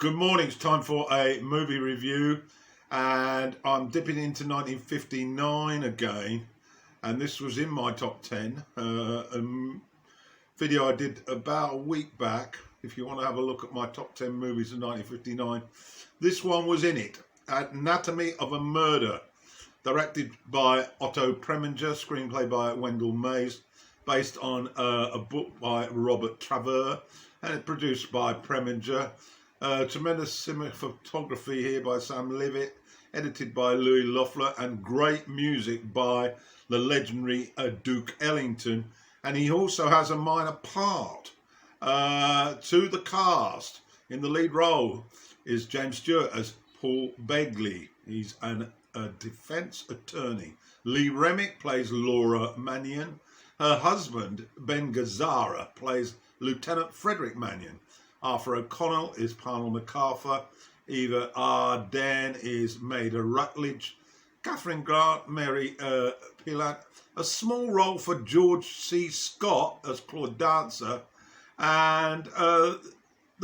Good morning, it's time for a movie review and I'm dipping into 1959 again, and this was in my top 10, a video I did about a week back. If you want to have a look at my top 10 movies of 1959, this one was in it. Anatomy of a Murder, directed by Otto Preminger, screenplay by Wendell Mays, based on a book by Robert Travers, and it's produced by Preminger. Tremendous cinematography here by Sam Levitt, edited by Louis Loeffler, and great music by the legendary Duke Ellington. And he also has a minor part to the cast. In the lead role is James Stewart as Paul Begley. He's a defence attorney. Lee Remick plays Laura Mannion. Her husband, Ben Gazzara, plays Lieutenant Frederick Mannion. Arthur O'Connell is Parnell MacArthur. Eva Arden is Maida Rutledge. Catherine Grant, Mary Pilat. A small role for George C. Scott as Claude Dancer. And the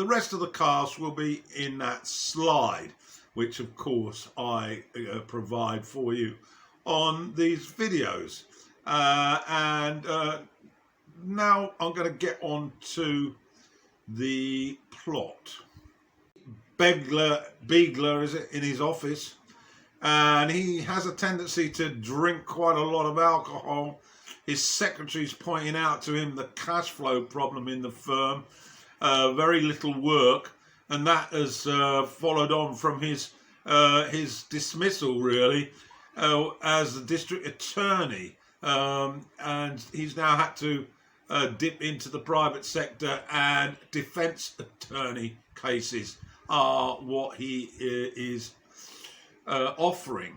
rest of the cast will be in that slide, which of course I provide for you on these videos. Now I'm going to get on to the plot. Beegler is in his office, and he has a tendency to drink quite a lot of alcohol. His secretary's pointing out to him the cash flow problem in the firm, very little work, and that has followed on from his dismissal, really, as the district attorney, and he's now had to dip into the private sector, and defence attorney cases are what he is offering.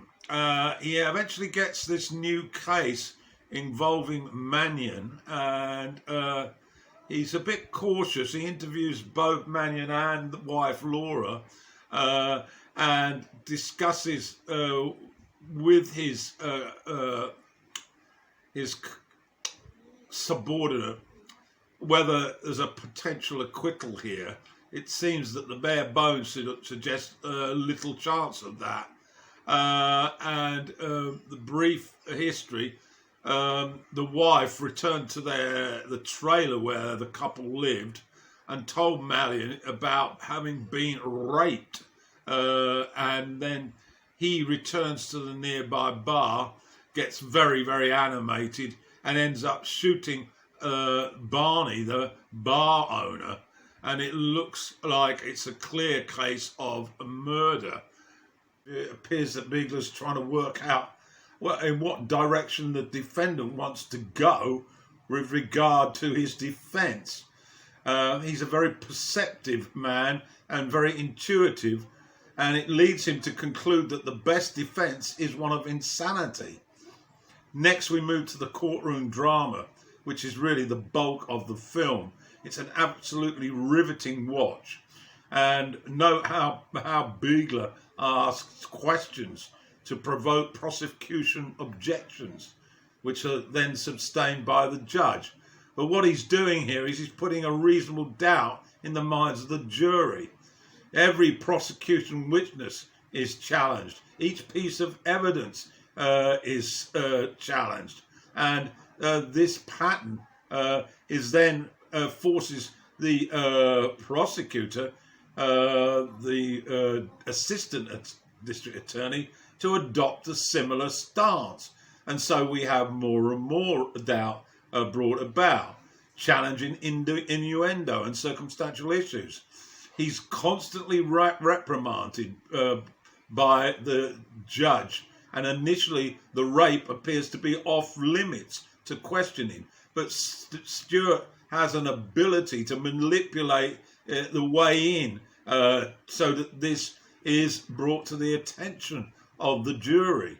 He eventually gets this new case involving Mannion, and he's a bit cautious. He interviews both Mannion and the wife Laura, and discusses with his subordinate whether there's a potential acquittal here. It seems that the bare bones suggest little chance of that. The brief history, the wife returned to the trailer where the couple lived and told Mannion about having been raped, and then he returns to the nearby bar, gets very, very animated, and ends up shooting Barney, the bar owner, and it looks like it's a clear case of a murder. It appears that Beegler's trying to work out in what direction the defendant wants to go with regard to his defence. He's a very perceptive man and very intuitive, and it leads him to conclude that the best defence is one of insanity. Next, we move to the courtroom drama, which is really the bulk of the film. It's an absolutely riveting watch. And note how Beegler asks questions to provoke prosecution objections, which are then sustained by the judge. But what he's doing here is he's putting a reasonable doubt in the minds of the jury. Every prosecution witness is challenged. Each piece of evidence is challenged, and this pattern is then forces the prosecutor, the assistant district attorney, to adopt a similar stance, and so we have more and more doubt brought about, challenging innuendo and circumstantial issues. He's constantly reprimanded by the judge. And initially, the rape appears to be off limits to questioning. But Stewart has an ability to manipulate the way in so that this is brought to the attention of the jury.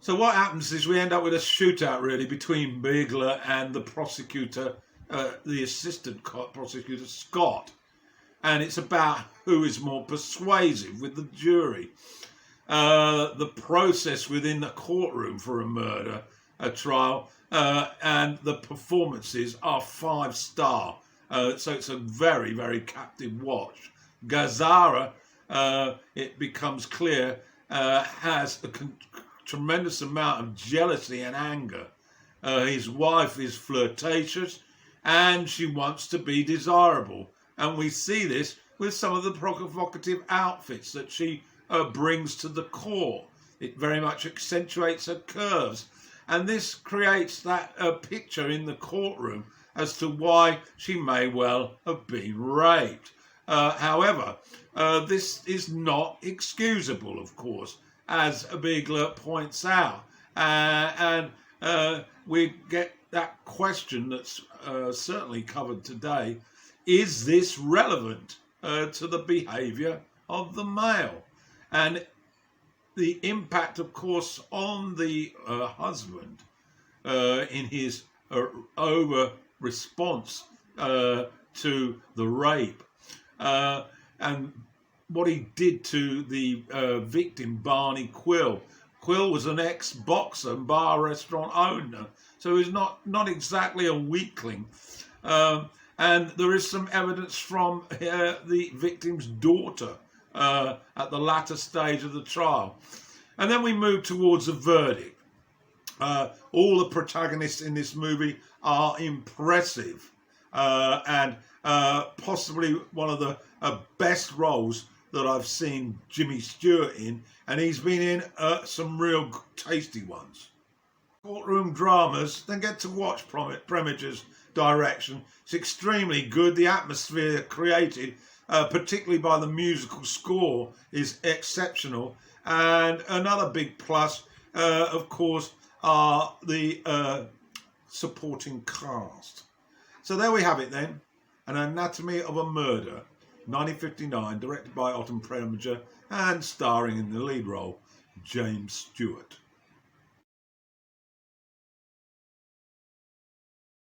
So what happens is we end up with a shootout, really, between Beegler and the prosecutor, the assistant prosecutor, Scott. And it's about who is more persuasive with the jury. The process within the courtroom for a murder, a trial, and the performances are 5-star. So it's a very, very captive watch. gazzara, it becomes clear, has a tremendous amount of jealousy and anger. His wife is flirtatious and she wants to be desirable. And we see this with some of the provocative outfits that she brings to the court. It very much accentuates her curves. And this creates that picture in the courtroom as to why she may well have been raped. However, this is not excusable, of course, as Biegler points out. And we get that question that's certainly covered today. Is this relevant to the behaviour of the male? And the impact, of course, on the husband in his over response to the rape and what he did to the victim, Barney Quill. Quill was an ex-boxer and bar restaurant owner, so he's not exactly a weakling. And there is some evidence from the victim's daughter at the latter stage of the trial. And then we move towards a verdict. All the protagonists in this movie are impressive and possibly one of the best roles that I've seen Jimmy Stewart in, and he's been in some real tasty ones. Courtroom dramas, then get to watch Preminger's direction. It's extremely good. The atmosphere created, particularly by the musical score, is exceptional. And another big plus, of course, are the supporting cast. So there we have it then. An Anatomy of a Murder, 1959, directed by Otto Preminger and starring in the lead role, James Stewart.